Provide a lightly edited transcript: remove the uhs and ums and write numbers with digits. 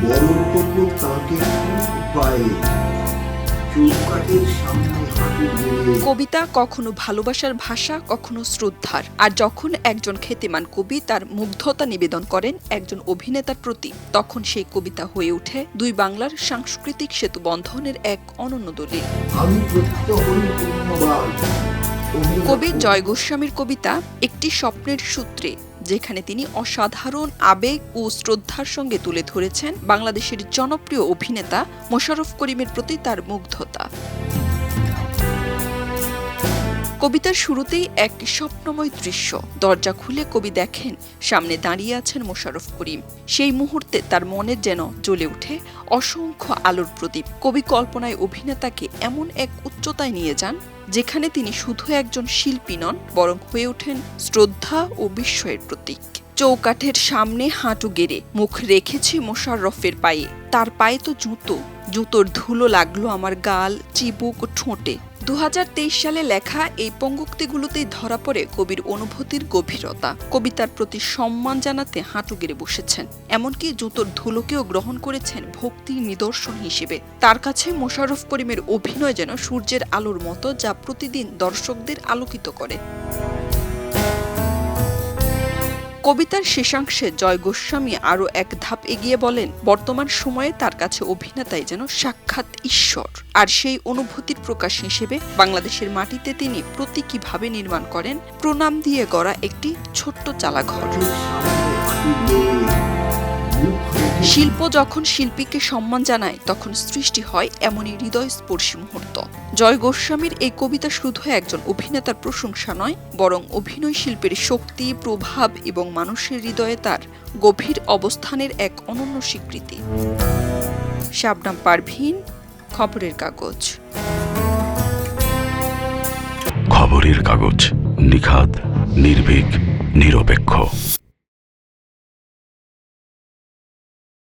বরণ করব তাকে পায়ে, চৌকাঠের সামনে হাঁটু গেড়ে। কবিতা কখনো ভালোবাসার ভাষা, কখনো শ্রদ্ধার। আর যখন একজন খ্যাতিমান কবি তার মুগ্ধতা নিবেদন করেন একজন অভিনেতার প্রতি, তখন সেই কবিতা হয়ে ওঠে দুই বাংলার সাংস্কৃতিক সেতু বন্ধনের এক অনন্য দলিল। আমি প্রত্যহই পূর্ণবান। কবি জয় গোস্বামীর কবিতা একটি স্বপ্নের সূত্রে, যেখানে তিনি অসাধারণ আবেগ ও শ্রদ্ধার সঙ্গে তুলে ধরেছেন বাংলাদেশের জনপ্রিয় অভিনেতা মোশাররফ করিমের প্রতি তার মুগ্ধতা। কবিতার শুরুতেই এক স্বপ্নময় দৃশ্য। দরজা খুলে কবি দেখেন সামনে দাঁড়িয়ে আছেন মোশাররফ করিম। সেই মুহূর্তে তার মনে যেন জ্বলে ওঠে অসংখ্য আলোর প্রদীপ। কবি কল্পনায় অভিনেতাকে এমন এক উচ্চতায় নিয়ে যান, যেখানে তিনি শুধু একজন শিল্পী নন, বরং হয়ে ওঠেন শ্রদ্ধা ও বিস্ময়ের প্রতীক। চৌকাঠের সামনে হাঁটু গেড়ে মুখ রেখেছি মোশাররফের পায়ে। তার পায়ে তো জুতো, জুতোর ধুলো লাগলো আমার গাল, চিবুক, ঠোঁটে। 2023 সালে লেখা এই পঙ্গুক্তিগুলোতেই ধরা পড়ে কবির অনুভূতির গভীরতা। কবিতার প্রতি সম্মান জানাতে হাঁটু গেড়ে বসেছেন, এমনকি জুতোর ধুলোকেও গ্রহণ করেছেন ভক্তির নিদর্শন হিসেবে। তার কাছে মোশাররফ করিমের অভিনয় যেন সূর্যের আলোর মতো, যা প্রতিদিন দর্শকদের আলোকিত করে। কবিতার শেষাংশে জয় গোস্বামী আরও এক ধাপ এগিয়ে বলেন, বর্তমান সময়ে তার কাছে অভিনেতাই যেন সাক্ষাৎ ঈশ্বর। আর সেই অনুভূতির প্রকাশ হিসেবে বাংলাদেশের মাটিতে তিনি প্রতীকীভাবে নির্মাণ করেন প্রণাম দিয়ে গড়া একটি ছোট্ট চালাঘর। শিল্প যখন শিল্পীকে সম্মান জানায়, তখন সৃষ্টি হয় এমনই হৃদয়স্পর্শী মুহূর্ত। জয় গোস্বামীর এই কবিতা শুধু একজন অভিনেতার প্রশংসা নয়, বরং অভিনয় শিল্পের শক্তি, প্রভাব এবং মানুষের হৃদয়ে তার গভীর অবস্থানের এক অনন্য স্বীকৃতি। শাবনাম পারভীন, খবরের কাগজ। খবরের কাগজ, নিখাদ, নির্ভীক, নিরপেক্ষ।